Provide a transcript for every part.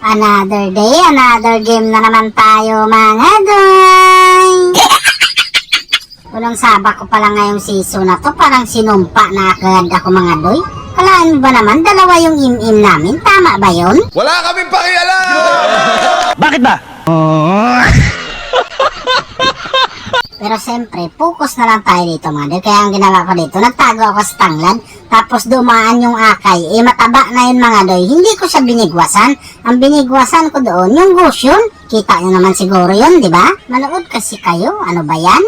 Another day, another game na naman tayo mga doy. Unang sabak ko pala ngayong season na to, parang sinumpa na agad ako mga doy. Kalaan mo ba naman, dalawa yung im-im namin, tama ba yun? Wala kaming pakialam! Bakit ba? Pero siyempre, focus na lang tayo dito mga doy. Kaya ang ginawa ko dito, nagtago ako sa tanglad. Tapos dumaan yung akay. Mataba na yun mga doy. Hindi ko siya binigwasan. Ang binigwasan ko doon, yung goose yun. Kita nyo naman siguro yun, di ba? Manood kasi kayo. Ano ba yan?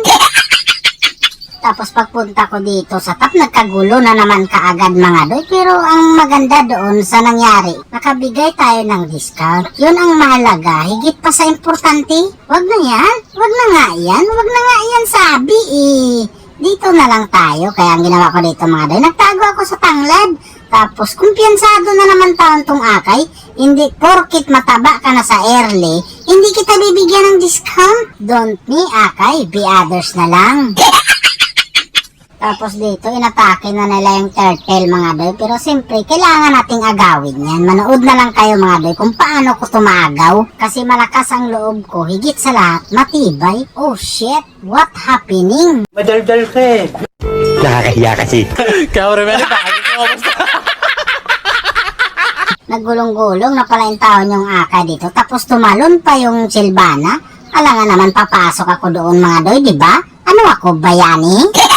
Tapos pagpunta ko dito sa top, nagkagulo na naman kaagad mga doy. Pero ang maganda doon sa nangyari, nakabigay tayo ng discount. Yun ang mahalaga, higit pa sa importante. Wag na yan, wag na nga yan, wag na nga yan sabi eh. Dito na lang tayo, kaya ang ginawa ko dito mga doy, nagtago ako sa tanglad. Tapos kumpiyansado na naman taon tong akay, hindi porkit mataba ka na sa early, hindi kita bibigyan ng discount. Don't me akay, be others na lang. Tapos dito, inatake na nila yung turtle mga doy. Pero siyempre, kailangan nating agawin yan. Manood na lang kayo mga doy kung paano ko tumagaw. Kasi malakas ang loob ko. Higit sa lahat, matibay. Oh shit, what happening? Madaldal ka eh. Nakakahiya kasi. Cameraman, bakit ko Naggulong-gulong na pala yung taon yung aka dito. Tapos tumalon pa yung silbana. Alangan naman papasok ako doon mga doy, di ba? Ano ako, bayani?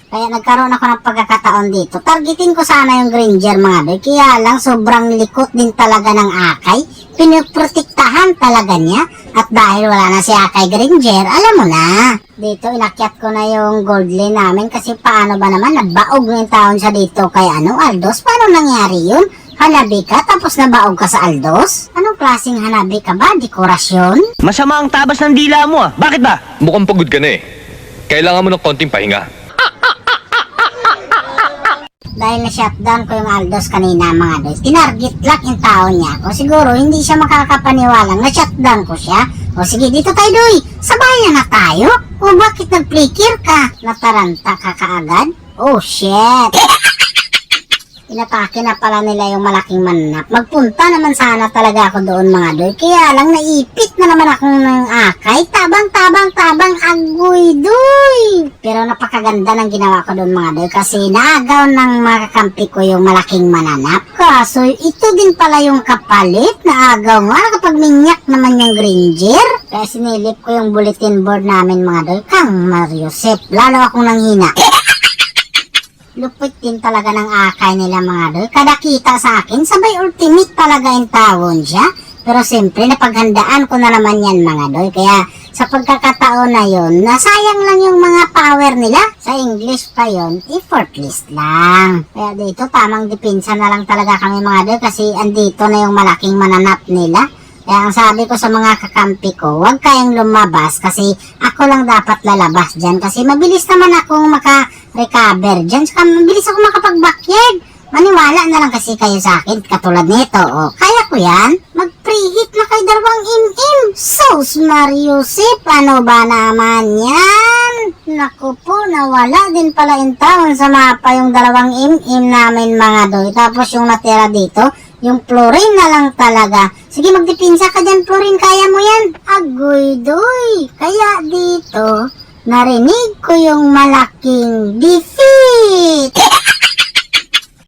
Kaya nagkaroon ako ng pagkakataon dito. Targetin ko sana yung Granger mga doy. Kaya lang sobrang likot din talaga ng akay. Pinoprotektahan talaga niya. At dahil wala na si akay Granger, alam mo na. Dito inakyat ko na yung gold lane namin. Kasi paano ba naman nabaog ng taon siya dito kay Aldos? Paano nangyari yun? Hanabi ka tapos nabaog ka sa Aldos? Anong klaseng hanabi ka ba? Dekorasyon? Masama ang tabas ng dila mo ah. Bakit ba? Mukhang pagod ka na eh. Kailangan mo ng konting pahinga. Dahil na-shutdown ko yung Aldos kanina mga doy, tinarget lock yung tao niya ako. Siguro hindi siya makakapaniwalang na-shutdown ko siya. O sige, dito tayo doy, sabayan na tayo. O bakit nag-flicker ka? Nataranta ka kaagad? Oh shit! Inatake na pala nila yung malaking mananap. Magpunta naman sana talaga ako doon mga doy. Kaya lang naipit na naman akong ng akay. Tabang, agoy doy. Pero napakaganda ng ginawa ko doon mga doy. Kasi naagaw ng makakampi ko yung malaking mananap. Kaso ito din pala yung kapalit. Naagaw nga kapag minyak naman yung Granger. Kaya sinilip ko yung bulletin board namin mga doy. Kang Mariusep. Lalo akong nanghina. Lupit din talaga ng akay nila mga doy. Kada kita sa akin, sabay ultimate talaga yung tawon siya. Pero siyempre, napaghandaan ko na naman yan mga doy. Kaya sa pagkakataon na yun, nasayang lang yung mga power nila. Sa English pa yun, effortless lang. Kaya dito, tamang depensa na lang talaga kami mga doy. Kasi andito na yung malaking mananap nila. Kaya ang sabi ko sa mga kakampi ko, huwag kayong lumabas kasi ako lang dapat lalabas dyan. Kasi mabilis naman akong maka-recover dyan. Saka mabilis ako makapag-backyard. Maniwala na lang kasi kayo sa akin katulad nito. O, kaya ko yan. Mag-preheat na kay dalawang im-im. Sos Mariusip, ano ba naman yan? Naku po, nawala din pala in town sa mapa yung dalawang im-im namin mga doy. Tapos yung natira dito, yung Florin na lang talaga. Sige, magdipinsa ka dyan, Florin. Kaya mo yan. Agoy, doy. Kaya dito, narinig ko yung malaking defeat.